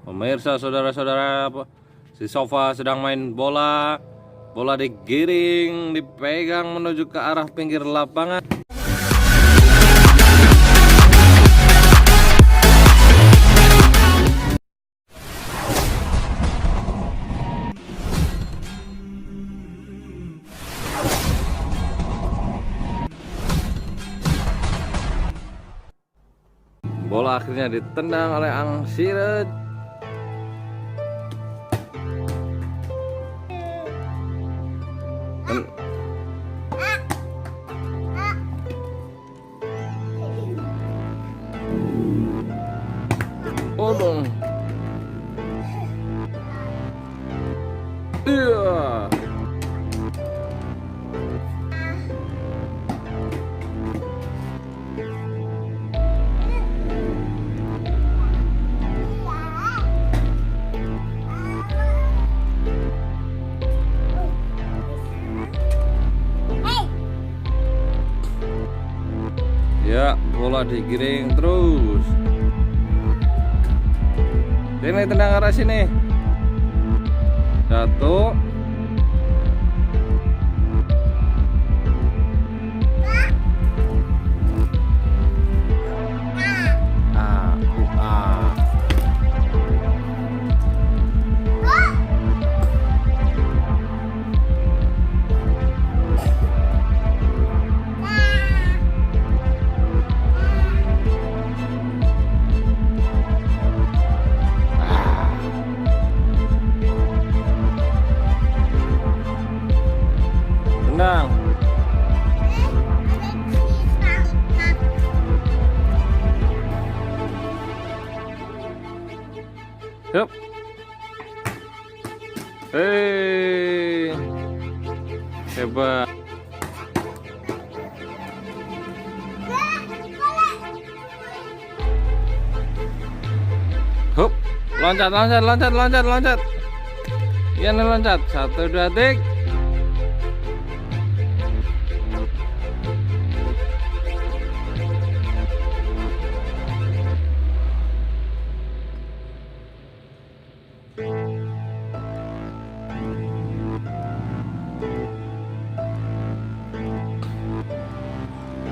Pemirsa, saudara-saudara, si Sofa sedang main bola. Bola digiring, dipegang menuju ke arah pinggir lapangan. Bola akhirnya ditendang oleh Angsiret. Oh dong. Iya. Ya, bola digiring terus. Sini, tendang arah sini. Satu. Tendang. Yup. Hebat. Hup. Loncat. Iya nih, loncat. 1, 2, 3.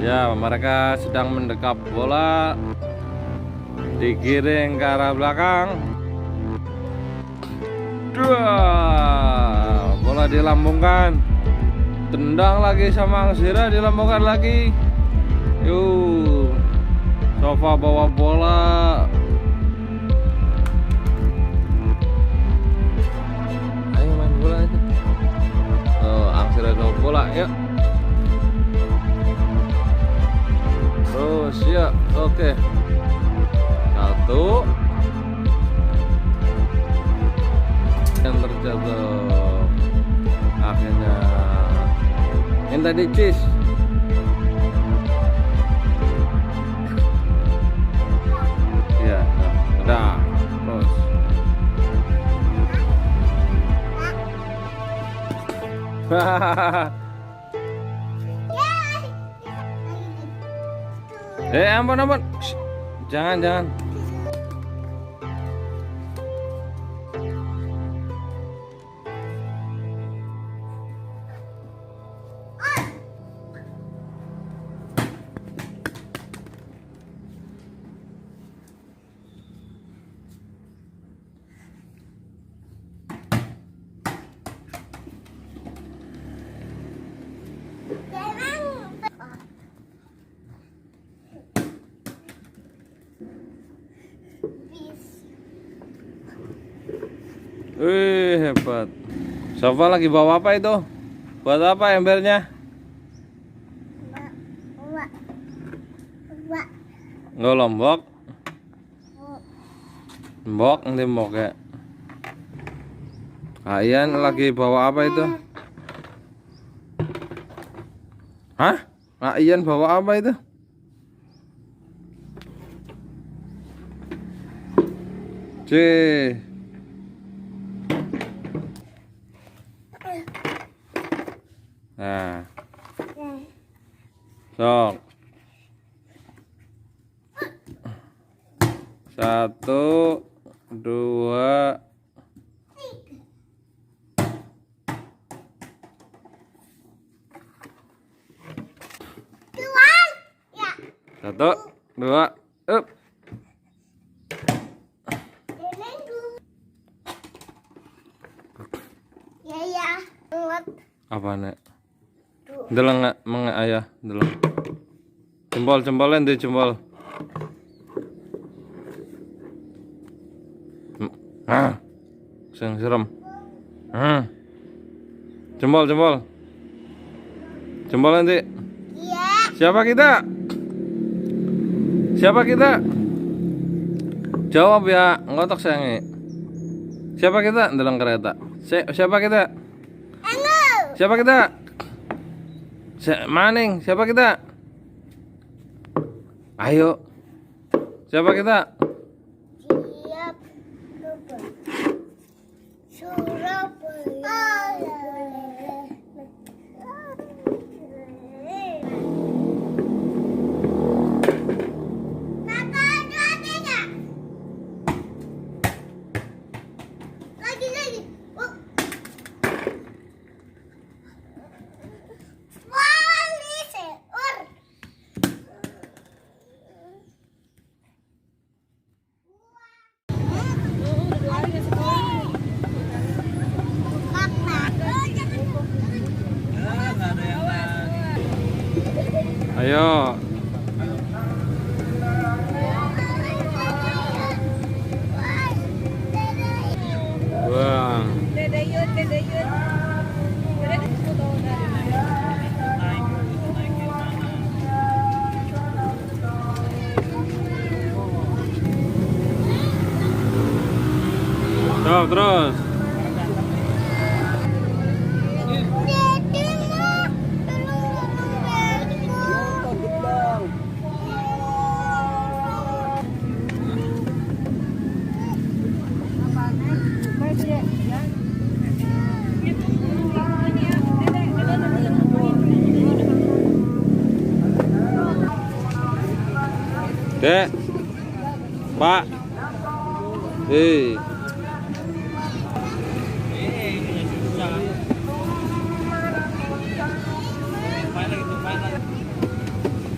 Ya, mereka sedang mendekap bola, digiring ke arah belakang. Bola dilambungkan, tendang lagi sama Angsira, dilambungkan lagi. Yuk, Sofa bawa bola. Ayo main bola aja. Oh, Angsira bawa bola, yuk. Terus ya, oke. 1 yang terjatuh. Akhirnya yang tadi cheese. Ya, udah. Terus hahaha. Ampun. Shh. Jangan. Hebat. Sofa lagi bawa apa itu? Buat apa embernya? Nggak lombok. Lombok ya. Kalian lagi bawa apa itu? Hah? Ian bawa apa itu? Nah, sok. 1, 2, Apa nek? Deleng nggak menge ayah deleng. Jempol-jempolan deh jempol. Ah, sing serem. Jempol. Jempol nanti. Iya. Siapa kita? Jawab ya, ngotok sayangi. Siapa kita dalam kereta? Siapa kita? Siapa kita? Maning, siapa kita? Ayo. Siapa kita? Siap. Ayo. Buang. Dedayut. Stop terus. Dek. Pak.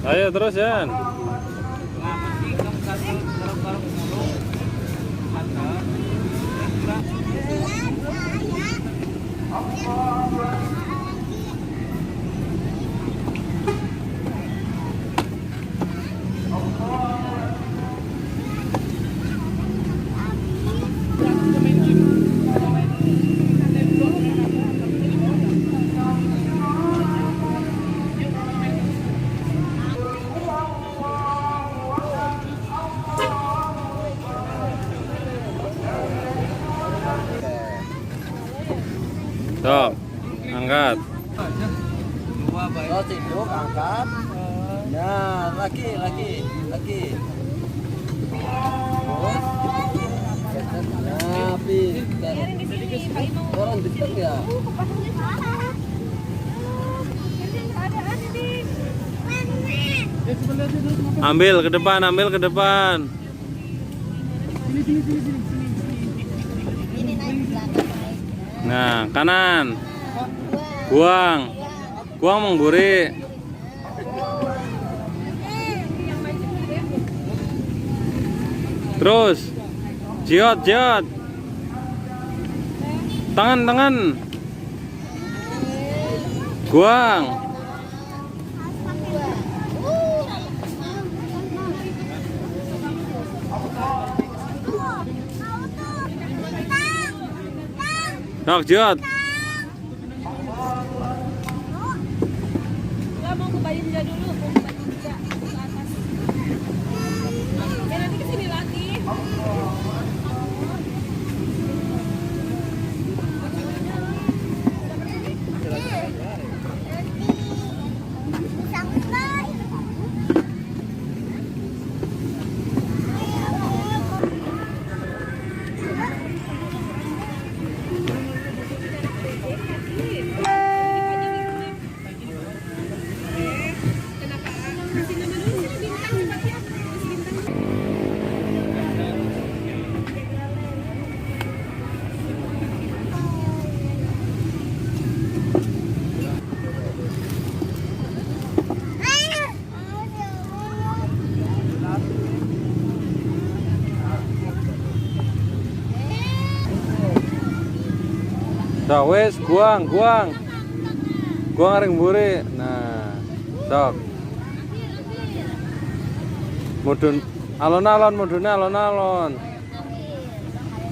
Ayo terus Yan. Stop. Angkat. Oh, sinduk, angkat. Nah, lagi. Terus. Nah, pintar. Orang deket ya. Ambil ke depan. Nah, kanan. Buang mengguri. Terus. Jiot. Tangan. Buang. Nok, jiot. Enggak mau ke Bayinja dulu, mau ke Bayinja ke atas. Ya nanti kesini lagi. Dah wes, guang. Guang areng mburi. Nah, sok. Mudun alon-alon, mudune alon-alon.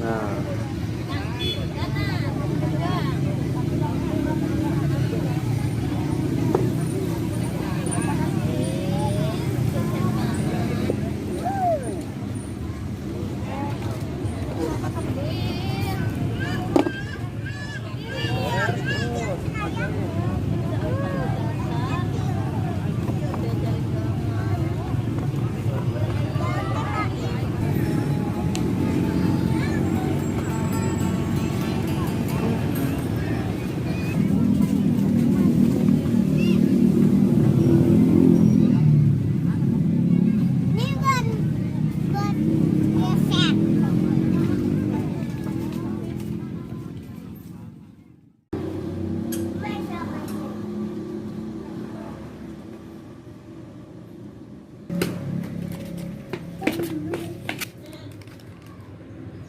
Nah.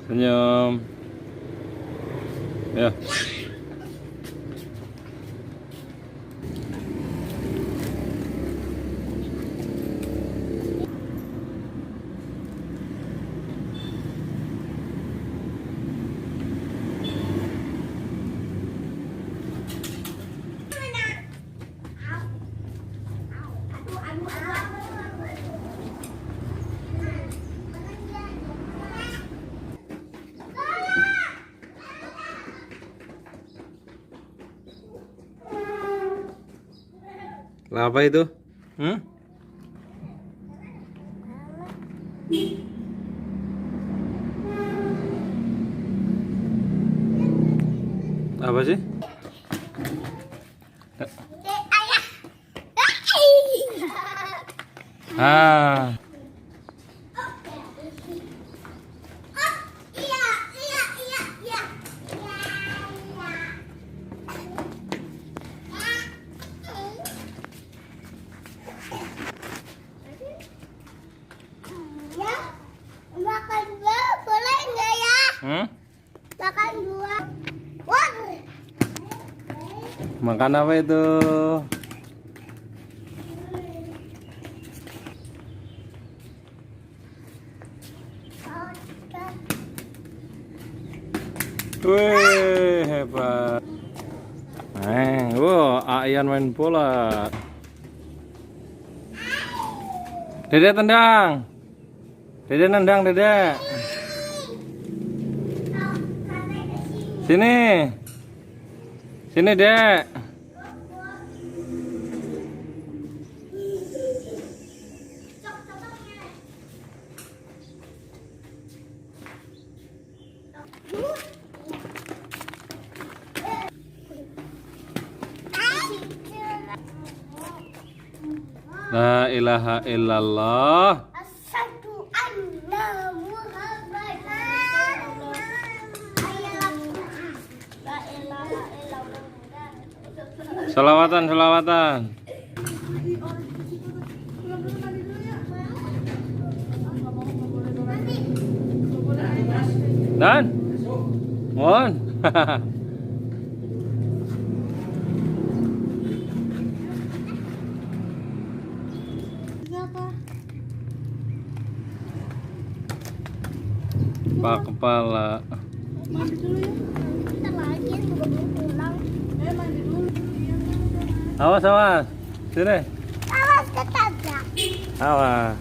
Senyum. Ya. Lah, apa itu? Apa sih? Ah. Makan dua boleh nggak ya? Makan dua. Wah. Makan apa itu? Wih, hebat. Ayan main bola. Dede tendang. Dede nendang, Dede. Sini. Sini, Dek. La ilaha illallah. Asyhadu anna Muhammadan la ilaha illallah. Selawatan. Dan mohon. Pak kepala. Mandi dulu ya. Bentar lagi juga belum pulang. Mandi dulu. Awas. Sini. Awas ketabrak. Awas.